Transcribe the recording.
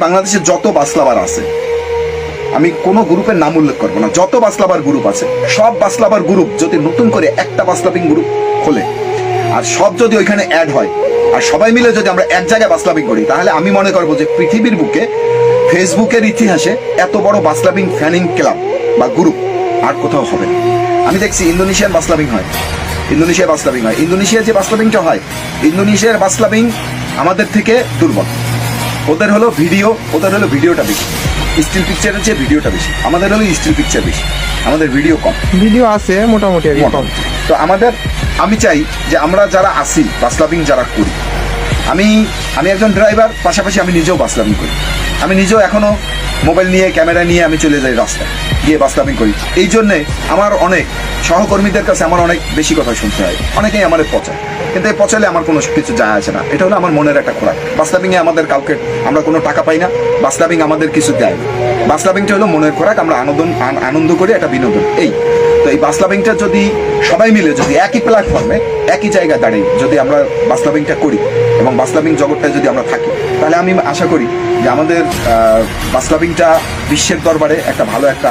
বাংলাদেশে যত বাসলাবার আছে, আমি কোনো গ্রুপের নাম উল্লেখ করবো না, যত বাসলাবার গ্রুপ আছে সব বাসলাবার গ্রুপ যদি নতুন করে একটা বাসলাবিং গ্রুপ খোলে আর সব যদি ওইখানে অ্যাড হয় আর সবাই মিলে যদি আমরা এক জায়গায় বাসলাবিং করি, তাহলে আমি মনে করবো যে পৃথিবীর বুকে ফেসবুকের ইতিহাসে এত বড় বাসলাবিং ফ্যানিং ক্লাব বা গ্রুপ আর কোথাও হবে না। আমি দেখছি ইন্দোনেশিয়ান বাসলাবিং হয়, ইন্দোনেশিয়া যে বাসলাবিংটা হয়, ইন্দোনেশিয়ার বাসলাবিং আমাদের থেকে দুর্বল। ওদের হলো ভিডিওটা বেশি, স্টিল পিকচারের চেয়ে ভিডিওটা বেশি। আমাদের হলো স্টিল পিকচার বেশি, আমাদের ভিডিও কম। ভিডিও আছে মোটামুটি আর কি কম। তো আমি চাই যে আমরা যারা আসি বাসলাবিং যারা করি, আমি একজন ড্রাইভার, পাশাপাশি আমি নিজেও বাসলাবিং করি। আমি নিজেও এখনো মোবাইল নিয়ে ক্যামেরা নিয়ে আমি চলে যাই রাস্তায় গিয়ে বাসলাবিং করি। এই জন্যে আমার অনেক সহকর্মীদের কাছে আমার অনেক বেশি কথা শুনতে হয়, অনেকেই আমাদের পচায়, কিন্তু এই পচালে আমার কোনো কিছু যায় আসে না। এটা হলো আমার মনের একটা খোরাক। বাসলাবিংয়ে আমাদের কাউকে আমরা কোনো টাকা পাই না, বাসলাবিং আমাদের কিছু দেয় না। বাসলাবিংটা হলো মনের খোরাক, আমরা আনন্দ করি, একটা বিনোদন। তো এই বাসলাবিংটা যদি সবাই মিলে যদি একই প্ল্যাটফর্মে একই জায়গায় দাঁড়িয়ে যদি আমরা বাসলাবিংটা করি এবং বাসলাবিং জগৎটায় যদি আমরা থাকি, তাহলে আমি আশা করি যে আমাদের বাসলাবিংটা বিশ্বের দরবারে একটা ভালো একটা